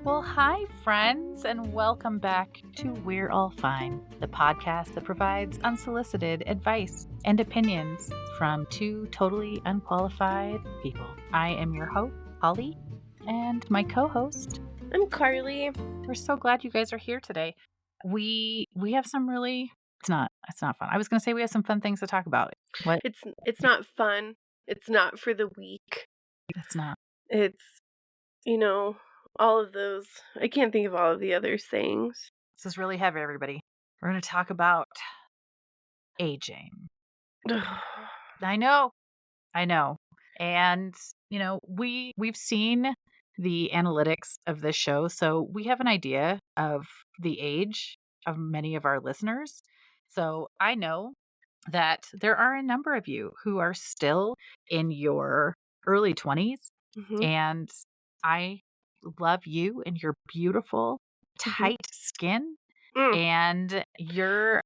Well, hi, friends, and welcome back to We're All Fine, the podcast that provides unsolicited advice and opinions from two totally unqualified people. I am your host, Holly, and my co-host. I'm Carley. We're so glad you guys are here today. We have some really it's not fun. I was going to say we have some fun things to talk about. What? It's not fun. It's not for the weak. It's not. It's, you know, all of those. I can't think of all of the other sayings. This is really heavy, everybody. We're going to talk about aging. I know. And, we've seen the analytics of this show, so we have an idea of the age of many of our listeners. So I know that there are a number of you who are still in your early 20s, Mm-hmm. and I love you and your beautiful, tight skin Mm. and your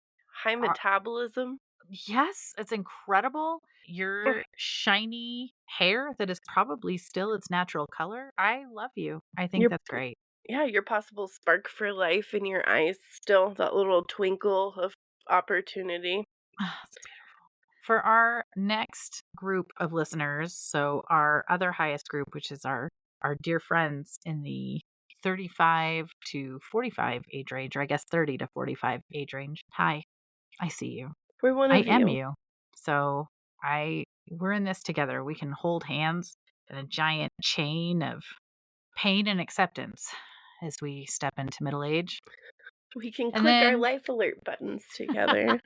High metabolism. yes, it's incredible. Your shiny hair that is probably still its natural color. I love you. I think Your that's great. your possible spark for life in your eyes still, that little twinkle of opportunity. It's beautiful. For our next group of listeners, so our other highest group, which is our dear friends in the 35 to 45 age range, or I guess 30 to 45 age range. Hi, I see you. We're one I of am you. you. So we're in this together. We can hold hands in a giant chain of pain and acceptance as we step into middle age. We can And click our then life alert buttons together.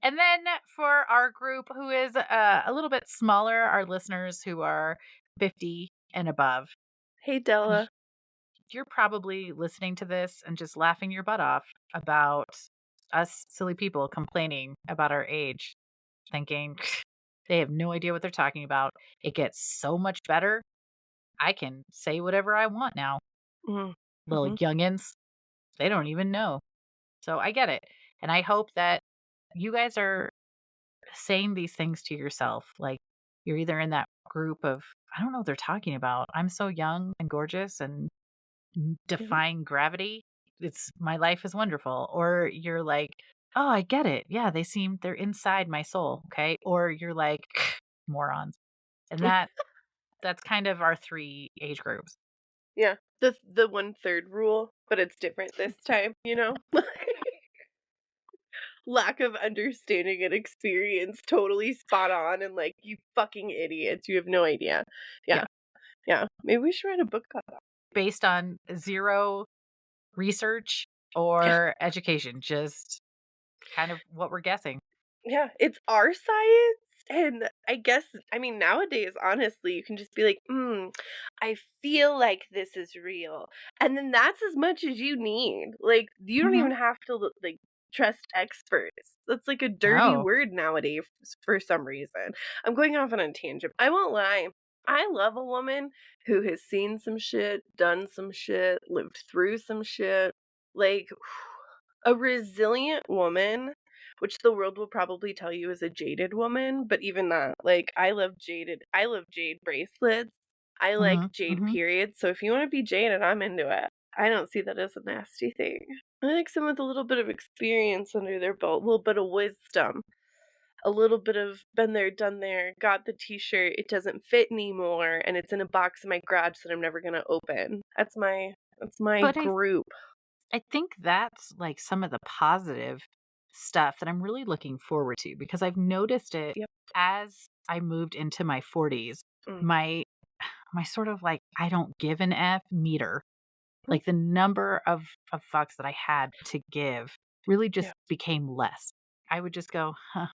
and then for our group who is a little bit smaller, our listeners who are 50 and above, Hey, Della. you're probably listening to this and just laughing your butt off about us silly people complaining about our age, thinking they have no idea what they're talking about. It gets so much better. I can say whatever I want now. Little Mm-hmm. youngins, they don't even know. So I get it. And I hope that you guys are saying these things to yourself. Like you're either in that group of, I don't know what they're talking about. I'm so young and gorgeous and Yeah. defying gravity. It's my life is wonderful. Or you're like, oh, I get it. Yeah, they're inside my soul. Okay. Or you're like, morons. And that's kind of our three age groups. Yeah, the 1/3 rule, but it's different this time, you know? Lack of understanding and experience, totally spot on, and, like, "You fucking idiots, you have no idea." Yeah. Yeah, yeah. Maybe we should write a book about that. Based on zero research Yeah, or education, just kind of what we're guessing. yeah, it's our science, and I mean, nowadays, honestly, you can just be like, I feel like this is real," and then that's as much as you need. Like, you don't Mhm. even have to, like, trust experts. That's, like, a dirty Oh, word nowadays for some reason. I'm going off on a tangent. I won't lie. I love a woman who has seen some shit, done some shit, lived through some shit. Like, a resilient woman, which the world will probably tell you is a jaded woman, but even that, like, I love jade bracelets. I like mhm, jade mhm. periods, so if you wanna be jaded, I'm into it. I don't see that as a nasty thing. I like someone with a little bit of experience under their belt, a little bit of wisdom, a little bit of been there, done there, got the t-shirt, it doesn't fit anymore, and it's in a box in my garage that I'm never gonna open. That's my But group. I think that's, like, some of the positive stuff that I'm really looking forward to because I've noticed it Yep. as I moved into my 40s. Mm. My sort of, like, I don't give an F meter, Mm. like, the number of fucks that I had to give really Yeah. just became less. I would just go, "Huh."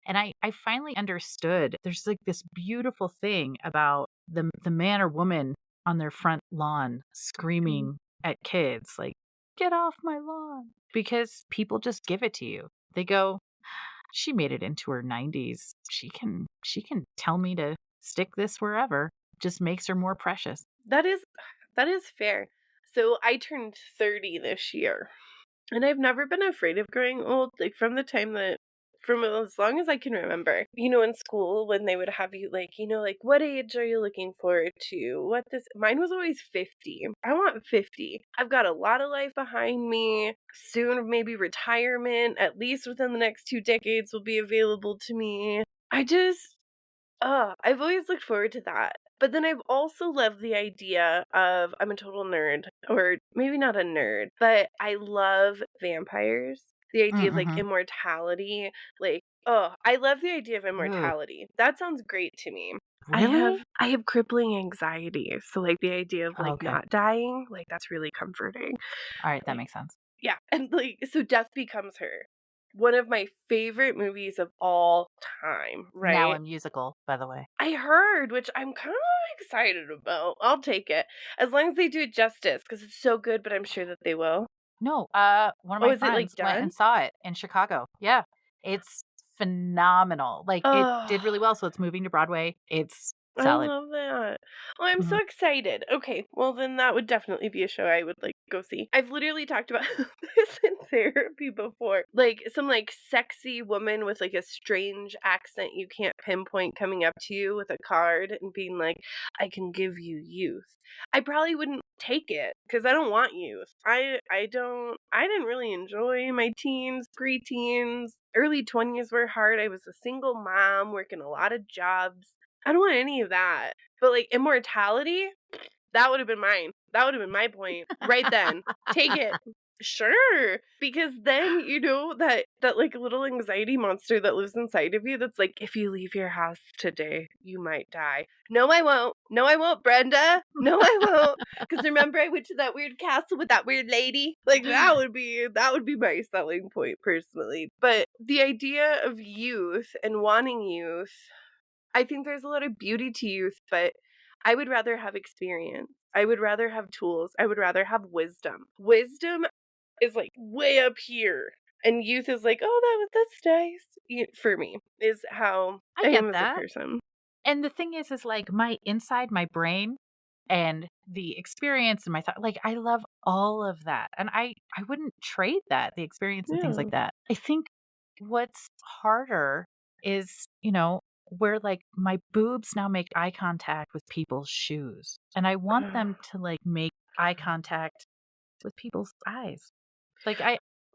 And I finally understood there's, like, this beautiful thing about the man or woman on their front lawn Mhm. screaming at kids, like, "Get off my lawn," because people just give it to you. They go, "She made it into her 90s. She can tell me to stick this wherever." Just makes her more precious. That is that is fair. So I turned 30 this year, and I've never been afraid of growing old. Like, from the time that from as long as I can remember. In school when they would have you like, like what age are you looking forward to? What this mine was always 50. I want 50. I've got a lot of life behind me. Soon maybe retirement, at least within the next 2 decades will be available to me. I just I've always looked forward to that. But then I've also loved the idea of I'm a total nerd, or maybe not a nerd, but I love vampires. The idea of like Mm-hmm. immortality, like, I love the idea of Ooh, immortality. That sounds great to me. I have really? I have crippling anxiety. So like the idea of like Okay. not dying, like that's really comforting. All right. That Like makes sense. yeah, and like so death becomes her. One of my favorite movies of all time, Now right? a musical, by the way. I heard, which I'm kinda excited about. I'll take it, as long as they do it justice, because it's so good, but I'm sure that they will. No, one of Oh, my is it, like, friends went done? and saw it in Chicago. Yeah, it's phenomenal. Like, it Oh. did really well, so it's moving to Broadway. It's I solid. love that. Oh, I'm so Mhm. excited. Okay, well, then that would definitely be a show I would, like, go see. I've literally talked about this in therapy before. Like, some, like, sexy woman with, like, a strange accent you can't pinpoint coming up to you with a card and being like, "I can give you youth." I probably wouldn't take it because I don't want youth. I didn't really enjoy my teens, preteens. Early 20s were hard. I was a single mom working a lot of jobs. I don't want any of that. But, like, immortality, that would've been mine. That would've been my point right then. Take it. Sure, because then, that, like, little anxiety monster that lives inside of you that's like, "If you leave your house today, you might die." "No, I won't. No, I won't, Brenda. No, I won't. Because remember I went to that weird castle with that weird lady?" Like, that would be my selling point personally. But the idea of youth and wanting youth, I think there's a lot of beauty to youth, but I would rather have experience. I would rather have tools. I would rather have wisdom. Wisdom is like way up here, and youth is like, "Oh, that's nice." For me, is how I I get am as a that. person. And the thing is like my inside my brain and the experience and my thought, like I love all of that. And I wouldn't trade that, the experience and things like Yeah. that. I think what's harder is, where like my boobs now make eye contact with people's shoes. And I want them to like make eye contact with people's eyes. Like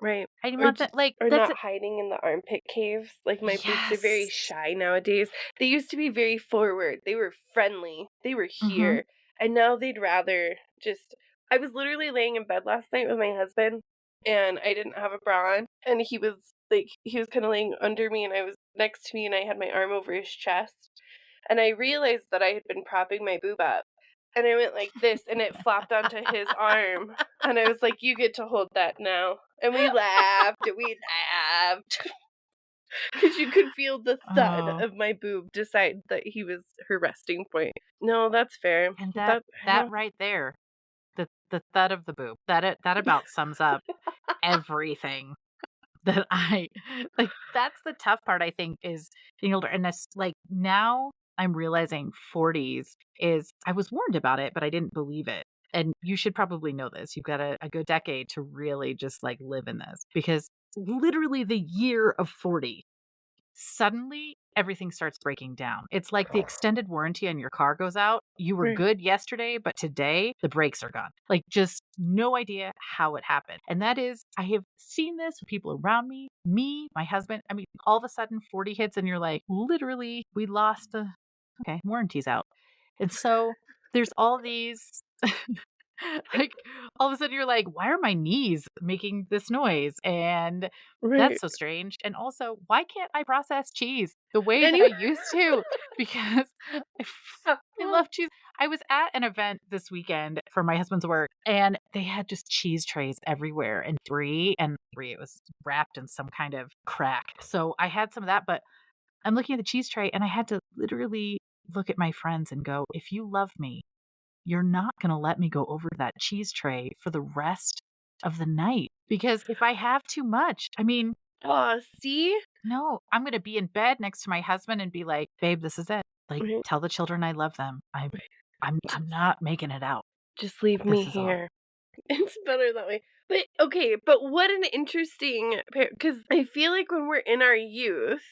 Right. I Or want that just like or that's not hiding in the armpit caves. Like, my boobs are very yes. shy nowadays. They used to be very forward. They were friendly. They were Mhm. here. And now they'd rather just I was literally laying in bed last night with my husband, and I didn't have a bra on, and he was kinda laying under me, and I was next to me, and I had my arm over his chest, and I realized that I had been propping my boob up, and I went like this, and it flopped onto his arm, and I was like, "You get to hold that now." And we laughed, because you could feel the thud Oh. of my boob decide that he was her resting point. No, that's fair. And That that yeah. right there, the thud of the boob, that about sums up everything that I like, that's the tough part, I think, is being older, and that's like, now I'm realizing 40s is I was warned about it, but I didn't believe it, and you should probably know this. You've got a good decade to really just, like, live in this, because literally the year of 40 suddenly everything starts breaking down. It's like the extended warranty on your car goes out. You were Right, good yesterday, but today the brakes are gone. Like, just no idea how it happened. And that is, I have seen this with people around me, my husband. I mean, all of a sudden 40 hits and you're like, literally, we lost the, okay, warranty's out. And so there's all these like, all of a sudden you're like, "Why are my knees making this noise?" And that's right. so strange. And also, why can't I process cheese the way And that I you used to? Because I love cheese. I was at an event this weekend for my husband's work, and they had just cheese trays everywhere and brie, it was wrapped in some kind of crack. So I had some of that, but I'm looking at the cheese tray and I had to literally look at my friends and go, "If you love me, you're not gonna let me go over that cheese tray for the rest of the night, because if I have too much, I mean, aw, see? no, I'm gonna be in bed next to my husband and be like, "Babe, this is it. Like, Right. tell the children I love them. I'm Just not making it out. just leave me This is all." here. It's better that way. But, okay, but what an interesting because I feel like when we're in our youth,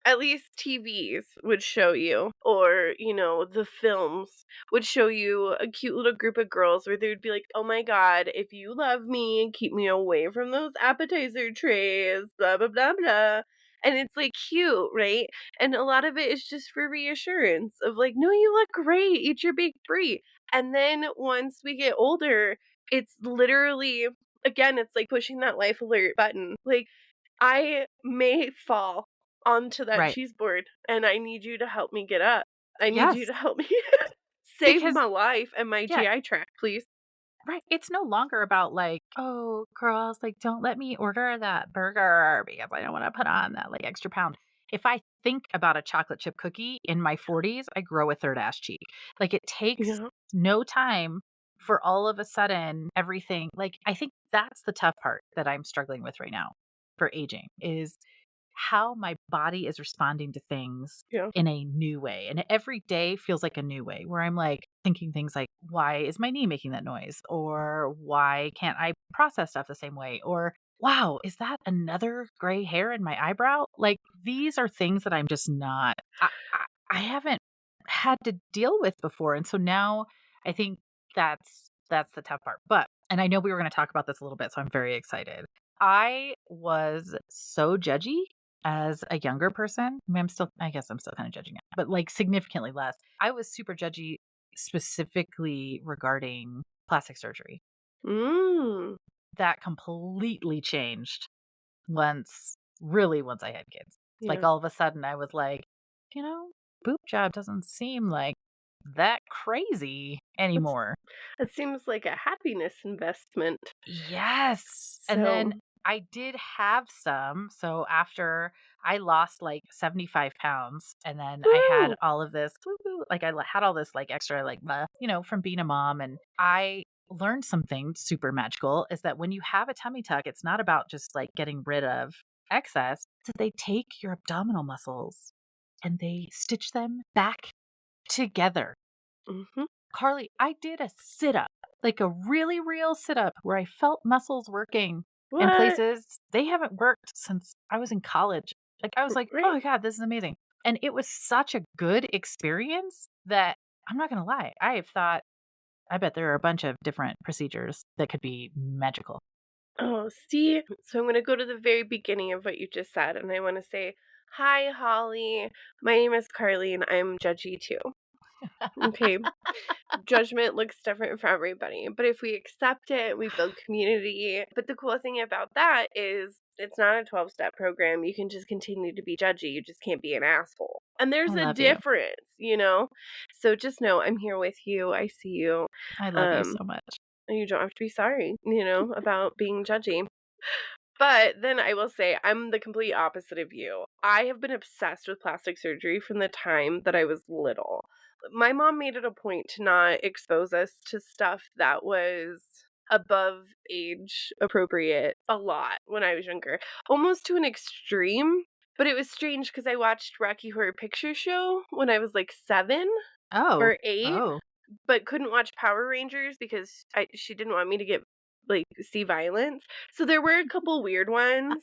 at least TVs would show you, or, the films would show you a cute little group of girls where they would be like, "Oh my god, if you love me, keep me away from those appetizer trays, blah, blah, blah, blah." And it's, like, cute, right? And a lot of it is just for reassurance of like, "No, you look great, eat your baked brie." And then once we get older, it's literally again, it's like pushing that life alert button. Like, I may fall onto that Right. cheese board, and I need you to help me get up. I need you Yes, to help me save because my life and my yeah, GI tract, please. right, it's no longer about, like, "Oh, girls, like, don't let me order that burger because I don't wanna put on that, like, extra pound." If I think about a chocolate chip cookie in my 40s, I grow a third ass cheek. Like, it takes Yeah, no time for all of a sudden everything I think that's the tough part that I'm struggling with right now for aging is how my body is responding to things yeah. in a new way. And every day feels like a new way where I'm like thinking things like, why is my knee making that noise? Or why can't I process stuff the same way? Or wow, is that another gray hair in my eyebrow? Like these are things that I'm just not, I haven't had to deal with before. And so now I think that's the tough part. But, and I know we were going to talk about this a little bit, so I'm very excited. I was so judgy as a younger person. I mean, I guess I'm still kind of judging it, but like significantly less. I was super judgy specifically regarding plastic surgery. Mm, That completely changed once I had kids. Like yeah. all of a sudden I was like, boob job doesn't seem like that crazy That's anymore. that seems like a happiness investment. Yes, and then So I did have some, so after I lost, like, 75 pounds, and then I had woo! all of this woo woo, like, had all this, like, extra, like, from being a mom, and I learned something super magical, is that when you have a tummy tuck, it's not about just, like, getting rid of excess, it's that they take your abdominal muscles, and they stitch them back together. Mhm. Carly, I did a sit up, like a really real sit up where I felt muscles working in What? places they haven't worked since I was in college. Like, I was like, oh Right? my God, this is amazing. And it was such a good experience that I'm not going to lie. I have thought, I bet there are a bunch of different procedures that could be magical. Oh, see? So I'm gonna go to the very beginning of what you just said, and I wanna say, "Hi, Holly. My name is Carly, and I'm judgy too." Okay? Judgment looks different for everybody, but if we accept it, we build community. But the cool thing about that is it's not a 12-step program. You can just continue to be judgy. You just can't be an asshole. And I there's a love you. difference, you know? So just know I'm here with you. I see you. I love you Um, so much. and you don't have to be sorry, about being judgy. But then I will say I'm the complete opposite of you. I have been obsessed with plastic surgery from the time that I was little. My mom made it a point to not expose us to stuff that was above age appropriate a lot when I was younger, almost to an extreme. But it was strange because I watched Rocky Horror Picture Show when I was like 7 Oh, or 8, oh, but couldn't watch Power Rangers because she didn't want me to see violence. So there were a couple weird ones.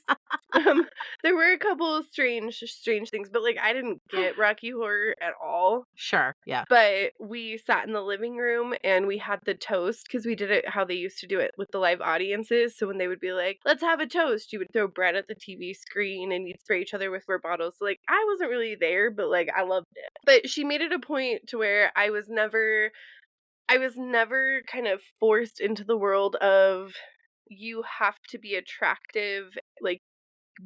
Um, there were a couple of strange things, but, like, I didn't get Rocky Horror at all. sure. Yeah. But we sat in the living room and we had the toast because we did it how they used to do it with the live audiences. So when they would be like, "Let's have a toast," you would throw bread at the TV screen and you'd spray each other with word bottles. So, like, I wasn't really there, but, like, I loved it. But she made it a point to where I was never kind of forced into the world of you have to be attractive, like,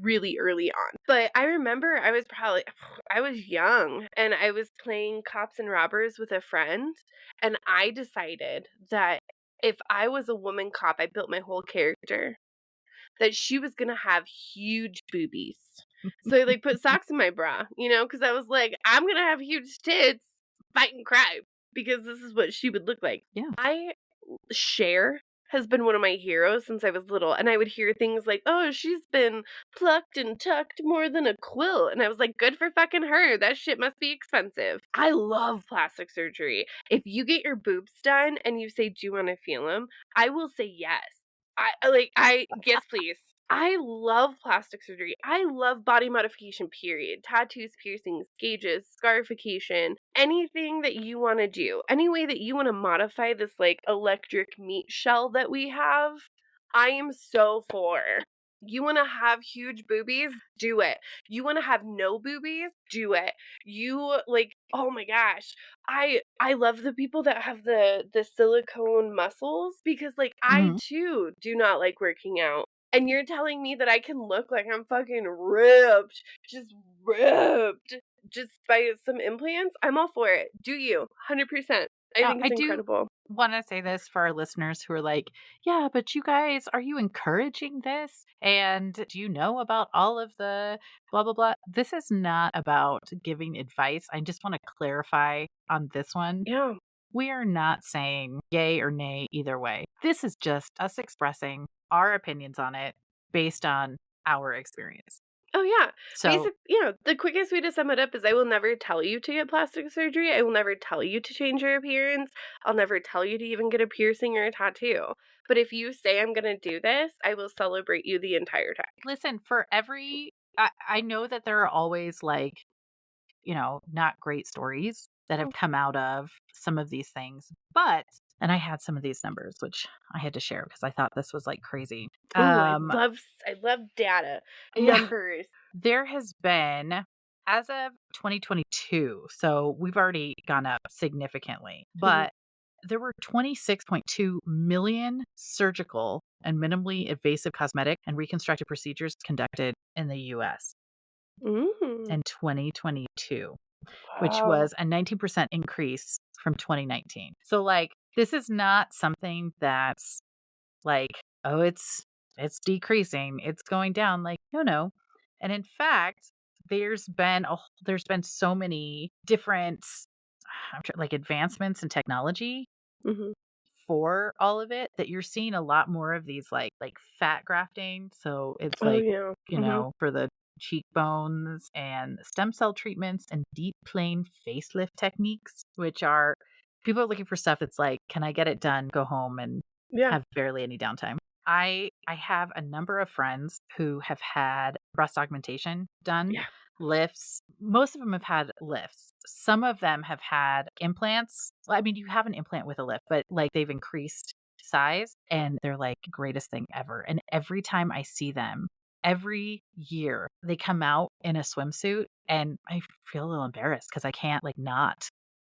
really early on. But I remember I was young and I was playing cops and robbers with a friend, and I decided that if I was a woman cop, I built my whole character that she was gonna have huge boobies. So I, like, put socks in my bra, because I was like, "I'm gonna have huge tits fighting crime because this is what she would look like." Yeah. I share. has been one of my heroes since I was little, and I would hear things like, "Oh, she's been plucked and tucked more than a quilt," and I was like, "Good for fucking her, that shit must be expensive." I love plastic surgery. If you get your boobs done and you say, "Do you wanna feel them?" I will say yes. Yes, please. I love plastic surgery. I love body modification, period. Tattoos, piercings, gauges, scarification, anything that you wanna do. Any way that you wanna modify this, like, electric meat shell that we have, I am so for. You wanna have huge boobies? Do it. You wanna have no boobies? Do it. Oh my gosh. I love the people that have the silicone muscles because, like, I Mhm. too do not like working out. And you're telling me that I can look like I'm fucking ripped, just ripped, just by some implants? I'm all for it. Do you. 100%. I Now, think I it's do incredible. wanna say this for our listeners who are like, "Yeah, but you guys, are you encouraging this? And do you know about all of the blah, blah, blah?" This is not about giving advice. I just wanna clarify on this one. Yeah. We are not saying yay or nay either way. This is just us expressing our opinions on it based on our experience. Oh, yeah. So, The quickest way to sum it up is I will never tell you to get plastic surgery. I will never tell you to change your appearance. I'll never tell you to even get a piercing or a tattoo. But if you say I'm gonna do this, I will celebrate you the entire time. listen, for every I know that there are always like, not great stories that have Mm. come out of some of these things, but and I had some of these numbers which I had to share because I thought this was like crazy. Ooh, Um I love data, yeah, numbers. there has been, as of 2022, so we've already gone up significantly, Mhm. but there were 26.2 million surgical and minimally invasive cosmetic and reconstructive procedures conducted in the US Mm. in 2022, which Wow. was a 19% increase from 2019. So, like, this is not something that's like, "Oh, it's decreasing, it's going down," like, no, no. And in fact, there's been so many different like, advancements in technology Mhm. for all of it that you're seeing a lot more of these, like, fat grafting, so it's Oh, like, yeah. Mhm. for the cheekbones and stem cell treatments and deep plane facelift techniques, which are people are looking for stuff that's like, "Can I get it done, go home, and Yeah. have barely any downtime?" I have a number of friends who have had breast augmentation done, Yeah. lifts. Most of them have had lifts. Some of them have had implants. Well, I mean, you have an implant with a lift, but, like, they've increased size, and they're, like, greatest thing ever, and every time I see them, every year, they come out in a swimsuit, and I feel a little embarrassed because I can't, like, not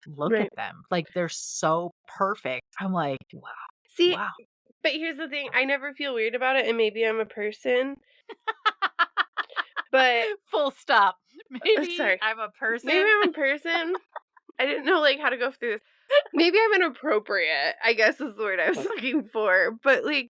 look at Right. them. Like, they're so perfect. I'm like, "Wow, See, wow." but here's the thing, I never feel weird about it, and maybe I'm a person, but Full stop. Maybe sorry. I'm a Maybe person. I'm a person. I didn't know, like, how to go through this. Maybe I'm inappropriate, I guess is the word I was looking for, but, like,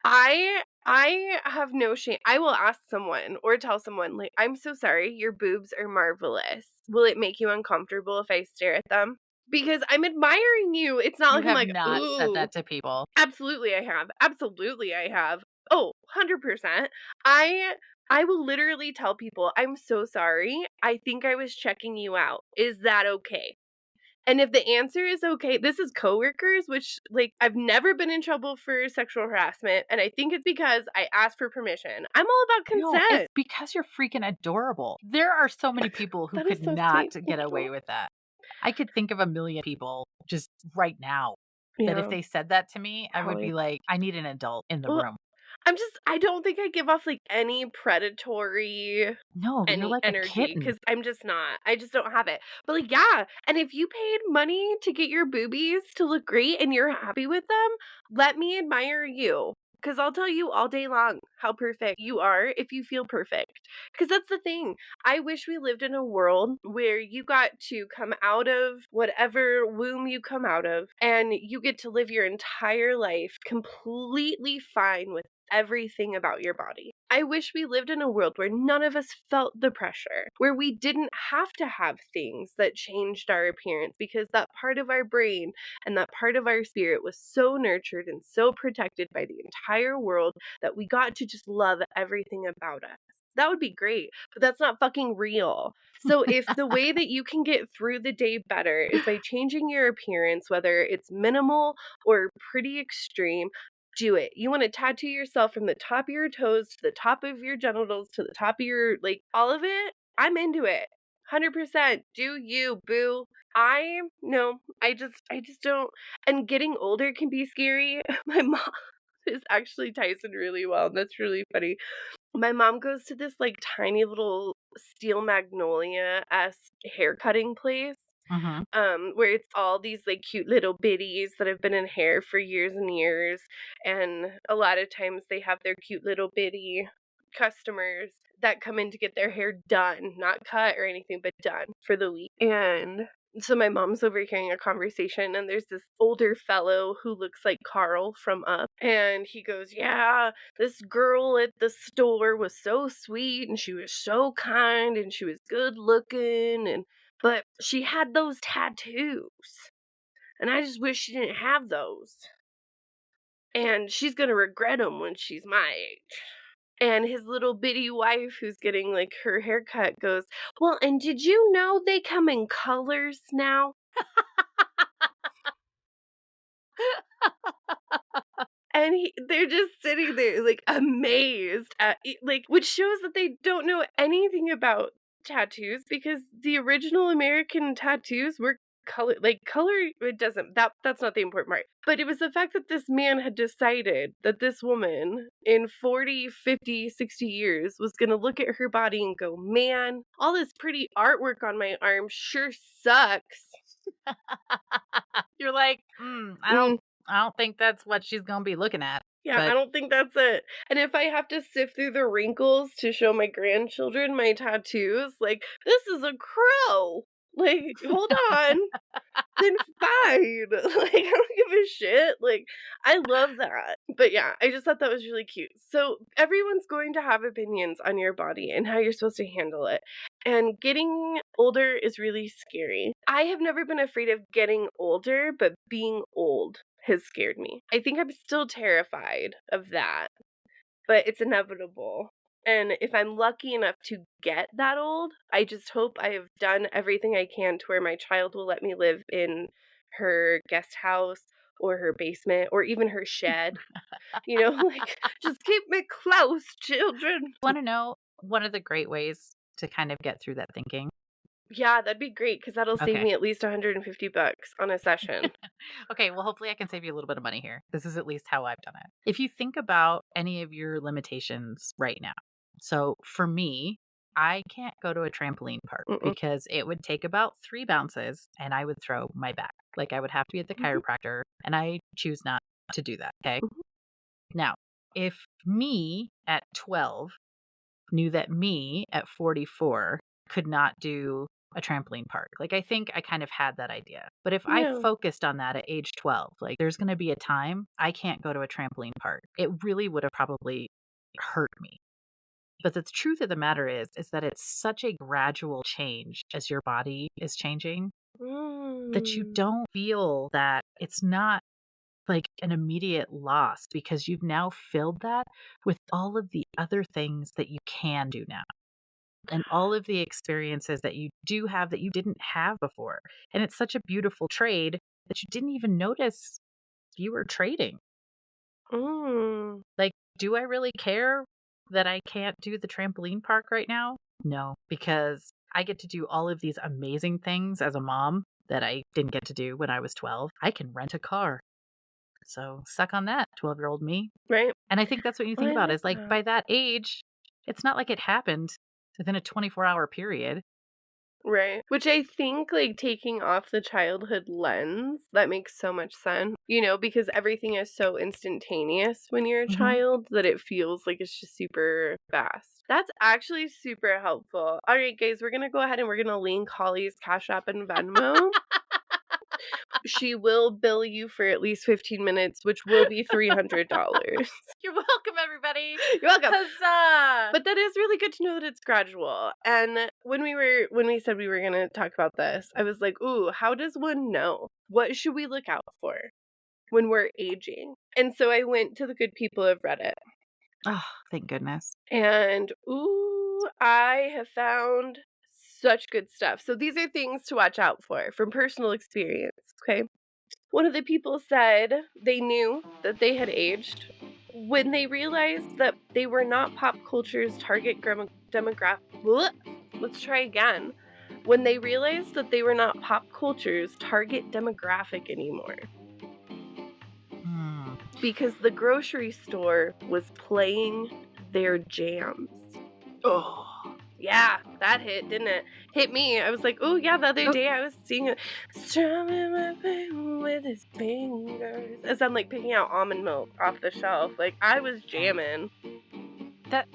I have no shame. I will ask someone or tell someone, like, "I'm so sorry, your boobs are marvelous. Will it make you uncomfortable if I stare at them?" Because I'm admiring you. It's not You like I'm have like, not said "Ooh." that to people. Absolutely, I have. Absolutely, I have. Oh, 100%. I I will literally tell people, "I'm so sorry. I think I was checking you out. Is that okay?" And if the answer is okay, this is coworkers, which, like, I've never been in trouble for sexual harassment, and I think it's because I asked for permission. I'm all about No, it's consent. because you're freaking adorable. There are so many people who That is could so not sweet. get Thank away you. with that. I could think of a million people just right now that if Yeah, they said that to me, I would Carley. be like, "I need an adult in the Well, room." I don't think I give off, like, any predatory No, you're any like a energy kitten. because 'cause I'm just not. I just don't have it. But, like, yeah, and if you paid money to get your boobies to look great and you're happy with them, let me admire you. Because 'cause I'll tell you all day long how perfect you are if you feel perfect. Because that's the thing. I wish we lived in a world where you got to come out of whatever womb you come out of, and you get to live your entire life completely fine with everything about your body. I wish we lived in a world where none of us felt the pressure, where we didn't have to have things that changed our appearance because that part of our brain and that part of our spirit was so nurtured and so protected by the entire world that we got to just love everything about us. That would be great, but that's not fucking real. So if the way that you can get through the day better is by changing your appearance, whether it's minimal or pretty extreme, do it. You want to tattoo yourself from the top of your toes to the top of your genitals to the top of your, like, all of it. I'm into it. 100%. Do you, boo. I just don't. And getting older can be scary. My mom is actually Tyson really well, and that's really funny. My mom goes to this, like, tiny little Steel Magnolia-esque hair cutting place, Mhm. where it's all these, like, cute little biddies that have been in hair for years and years, and a lot of times they have their cute little bitty customers that come in to get their hair done, not cut or anything, but done for the week, and so my mom's overhearing a conversation, and there's this older fellow who looks like Carl from Up, and he goes, "Yeah, this girl at the store was so sweet, and she was so kind, and she was good looking, and but she had those tattoos, and I just wish she didn't have those, and she's gonna regret them when she's my age." And his little bitty wife, who's getting, like, her haircut, goes, "Well, and did you know they come in colors now?" And they're just sitting there, like, amazed at like, which shows that they don't know anything about tattoos because the original American tattoos were color it doesn't that's not the important part. But it was the fact that this man had decided that this woman in 40, 50, 60 years was gonna look at her body and go, "Man, all this pretty artwork on my arm sure sucks." You're like, Mm. I don't think that's what she's gonna be looking at." Yeah, I But don't think that's it. And if I have to sift through the wrinkles to show my grandchildren my tattoos, like, this is a crow. Like, hold on. Then fine. Like, I don't give a shit. Like, I love that. But yeah, I just thought that was really cute. So, everyone's going to have opinions on your body and how you're supposed to handle it. And getting older is really scary. I have never been afraid of getting older, but being old has scared me. I think I'm still terrified of that, but it's inevitable. And if I'm lucky enough to get that old, I just hope I have done everything I can to where my child will let me live in her guest house or her basement or even her shed. Like, just keep me close, children. wanna know one of the great ways to kind of get through that thinking? Yeah, that'd be great because that'll save Okay. me at least $150 on a session. Okay, well, hopefully I can save you a little bit of money here. This is at least how I've done it. If you think about any of your limitations right now. So for me, I can't go to a trampoline park Mm-mm. because it would take about 3 bounces and I would throw my back. Like I would have to be at the Mhm, chiropractor and I choose not to do that, okay? mhm. Now, if me at 12 knew that me at 44 could not do a trampoline park. Like, I think I kind of had that idea. But if I Yeah. focused on that at age 12, like, there's going to be a time I can't go to a trampoline park. It really would have probably hurt me. But the truth of the matter is that it's such a gradual change as your body is changing that you Mm. don't feel that it's not like an immediate loss because you've now filled that with all of the other things that you can do now and all of the experiences that you do have that you didn't have before. And it's such a beautiful trade that you didn't even notice you were trading. Mm. Like, do I really care that I can't do the trampoline park right now? No, because I get to do all of these amazing things as a mom that I didn't get to do when I was 12. I can rent a car. So suck on that, 12-year-old me. Right? And I think that's what you Well, think I about like is like that. by that age, it's not like it happened within a 24-hour period. Right. Which I think, like, taking off the childhood lens, that makes so much sense, because everything is so instantaneous when you're a Mhm. child that it feels like it's just super fast. That's actually super helpful. All right, guys, we're gonna go ahead and we're gonna link Holly's Cash App and Venmo. She will bill you for at least 15 minutes, which will be $300. You're welcome, everybody. everybody. You're welcome. Huzzah! But that is really good to know that it's gradual. And when we said we were gonna talk about this, I was like, ooh, how does one know? What should we look out for when we're aging? And so I went to the good people of Reddit. Oh, thank goodness. And ooh, I have found such good stuff. So these are things to watch out for from personal experience. Okay. One of the people said they knew that they had aged when they realized that they were not pop culture's target demographic. Let's try again. When they realized that they were not pop culture's target demographic anymore Hmm. because the grocery store was playing their jams. Oh. Yeah, that hit, didn't it? Hit me. I was like, oh yeah, the other Oh, day I was seeing it strumming my pain with his fingers as I'm like picking out almond milk off the shelf. Like I was okay. jamming. That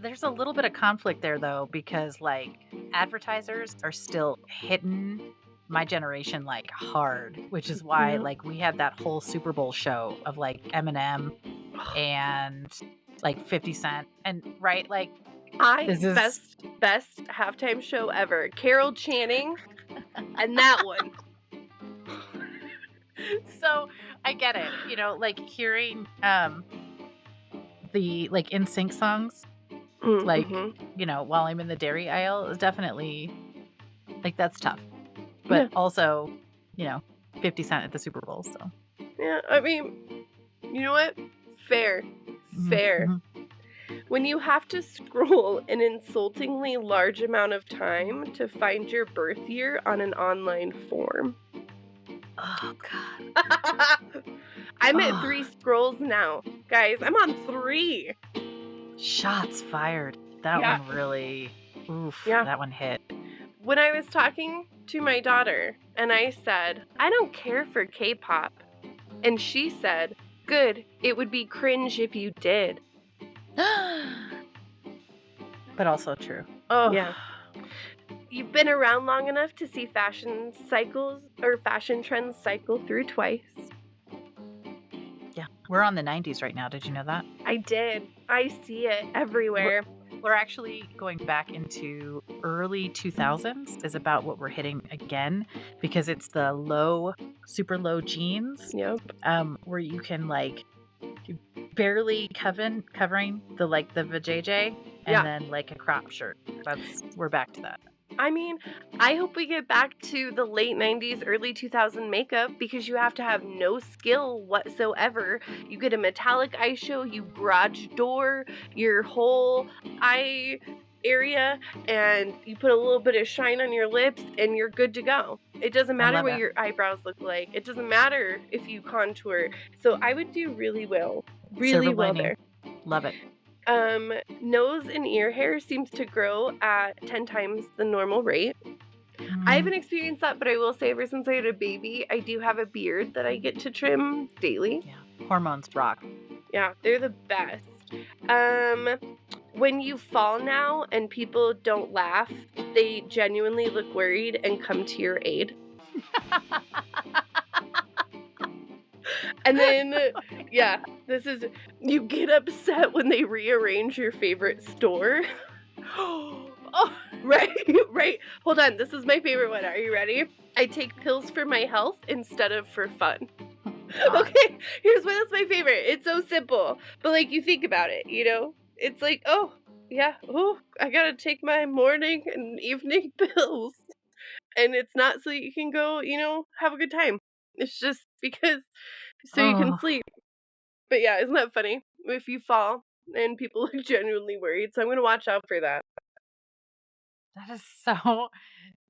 there's a little bit of conflict there though, because like advertisers are still hitting my generation like hard, which is why Yeah. like we had that whole Super Bowl show of like Eminem and like 50 Cent and right like I this is best halftime show ever. Carol Channing and that one. so I get it. You know, like hearing the like in sync songs, like, Mm-hmm. you know, while I'm in the dairy aisle is definitely like that's tough. But Yeah, also, you know, 50 Cent at the Super Bowl, so yeah. I mean, you know what? Fair, mhm, fair. mhm. When you have to scroll an insultingly large amount of time to find your birth year on an online form. Oh god. I'm at Oh, 3 scrolls now. Guys, I'm on 3. shots fired. That Yeah, one really oof, yeah. that one hit. When I was talking to my daughter and I said, "I don't care for K-pop." And she said, "Good, it would be cringe if you did." But also true. Oh, Yeah. You've been around long enough to see fashion cycles or fashion trends cycle through twice. yeah. We're on the 90s right now, did you know that? I did. I see it We're everywhere. we're actually going back into early 2000s is about what we're hitting again because it's the low super low jeans, Yep. where you can, like, you barely covering the, like, the vajayjay and Yeah. then, like, a crop shirt. That's we're back to that. I mean, I hope we get back to the late 90s, early 2000 makeup because you have to have no skill whatsoever. You get a metallic eye show, you garage door your whole eye area, and you put a little bit of shine on your lips, and you're good to go. It doesn't I matter love what it. your eyebrows look like, it doesn't matter if you contour. So I would do Silver really well lining. there. Love it. Nose and ear hair seems to grow at 10 times the normal rate. I Mm, haven't experienced that, but I will say ever since I had a baby, I do have a beard that I get to trim daily. yeah. Hormones rock. Yeah, they're the best. Um, when you fall now and people don't laugh, they genuinely look worried and come to your aid. And then, yeah, this is you get upset when they rearrange your favorite store. Oh, Right, right. Hold on, this is my favorite one. Are you ready? I take pills for my health instead of for fun. god. Okay, here's why that's my favorite. It's so simple, but like you think about it, you know? It's like, oh, yeah, oh, I gotta take my morning and evening pills. And it's not so you can go, have a good time. It's just because so you can Oh, sleep. But yeah, isn't that funny? If you fall and people look genuinely worried. So I'm gonna watch out for that. that is so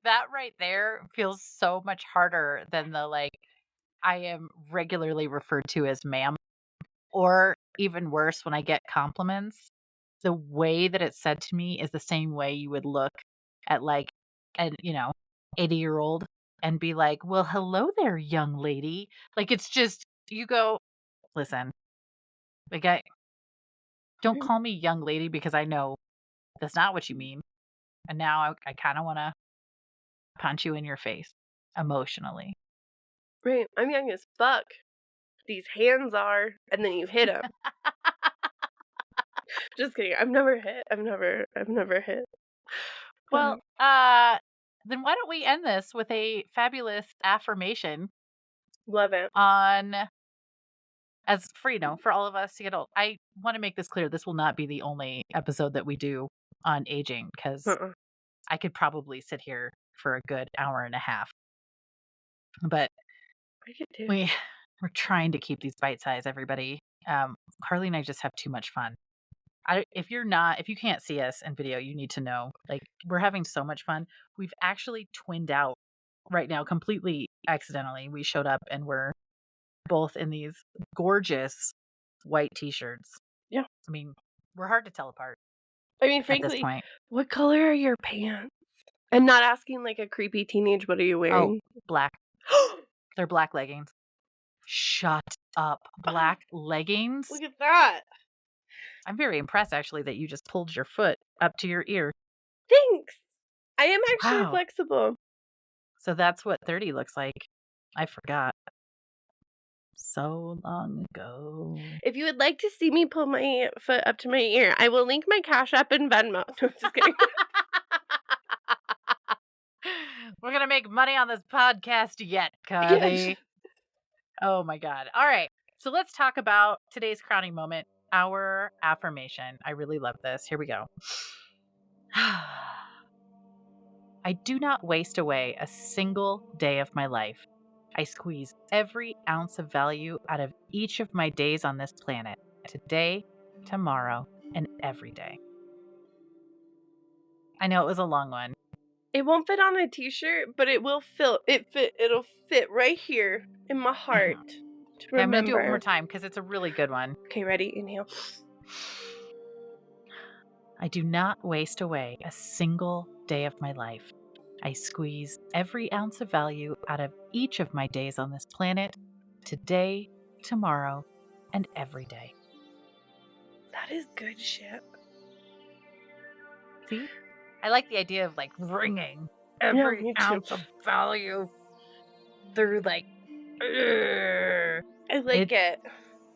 that right there feels so much harder than the, like, I am regularly referred to as ma'am, or even worse, when I get compliments, the way that it's said to me is the same way you would look at, like, an, 80-year-old and be like, "Well, hello there, young lady." Like, it's just you go, "Listen, like, I don't call me young lady because I know that's not what you mean, and now I kinda wanna punch you in your face emotionally." Right. I'm young as fuck. These hands are, and then you hit them. Just kidding. I've never hit. I've never hit. Well, then why don't we end this with a fabulous affirmation Love it. on as for, for all of us to get old. I want to make this clear. This will not be the only episode that we do on aging because Uh-uh. I could probably sit here for a good hour and a half. But I could do. we're trying to keep these bite size, everybody. Carly and I just have too much fun. If you can't see us in video, you need to know. Like, we're having so much fun. We've actually twinned out right now completely accidentally. We showed up and we're both in these gorgeous white t-shirts. Yeah. I mean, we're hard to tell apart I mean, at this frankly, point. what color are your pants? And not asking like a creepy teenage, what are you Oh, wearing? black. They're black leggings. Shut up. Black leggings? Look at that. I'm very impressed actually that you just pulled your foot up to your ear. Thanks. I am actually Wow. flexible. So that's what 30 looks like. I forgot. So long ago. If you would like to see me pull my foot up to my ear, I will link my Cash App and Venmo. No, just kidding. We're going to make money on this podcast yet, Carly. Yes. Oh my God. All right. So let's talk about today's crowning moment, our affirmation. I really love this. Here we go. I do not waste away a single day of my life. I squeeze every ounce of value out of each of my days on this planet, today, tomorrow, and every day. I know it was a long one. It won't fit on a t-shirt, but it will it'll fit right here in my heart to Okay, I'm going to do it one more remember. time because it's a really good one. Okay, ready? Inhale. I do not waste away a single day of my life. I squeeze every ounce of value out of each of my days on this planet, today, tomorrow, and every day. That is good shit. See? I like the idea of like wringing Yeah, every me too. ounce of value through like, I like it.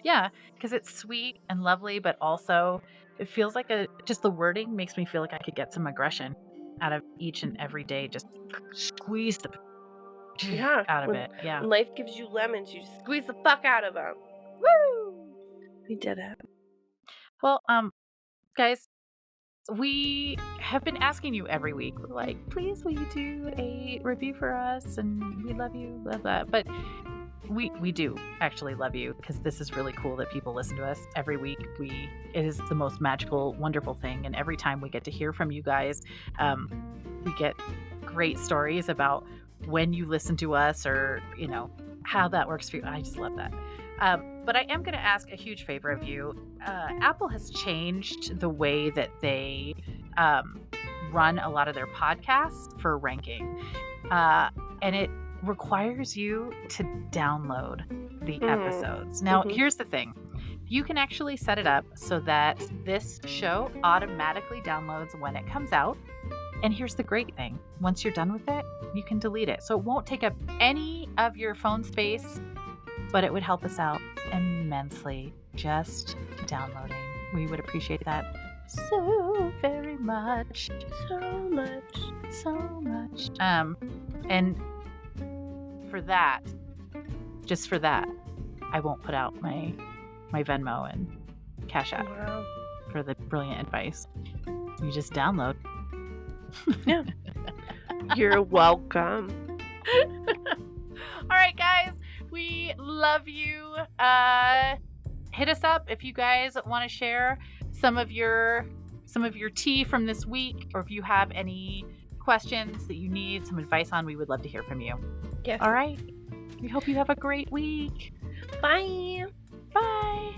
Yeah, because it's sweet and lovely, but also it feels like just the wording makes me feel like I could get some aggression out of each and every day. Just squeeze the Yeah. out of it. Yeah. When life gives you lemons, you just squeeze the fuck out of them. Woo! We did it. Well, guys, we have been asking you every week. We're like, please, will you do a review for us? And we love you, blah, blah. But we do actually love you because this is really cool that people listen to us every week. It is the most magical, wonderful thing. And every time we get to hear from you guys, we get great stories about when you listen to us or, how that works for you. I just love that. But I am going to ask a huge favor of you. Apple has changed the way that they run a lot of their podcasts for ranking. And it requires you to download the episodes. Now, here's the thing. You can actually set it up so that this show automatically downloads when it comes out. And here's the great thing. Once you're done with it, you can delete it. So it won't take up any of your phone space, but it would help us out immensely just downloading. We would appreciate that so very much. So much. So much. And for that, just for that, I won't put out my Venmo and Cash App for the brilliant advice. You just download. Yeah. You're welcome. All right, guys. We love you. Hit us up if you guys want to share some of your tea from this week, or if you have any questions that you need some advice on, we would love to hear from you. Yes. All right. We hope you have a great week. Bye. Bye.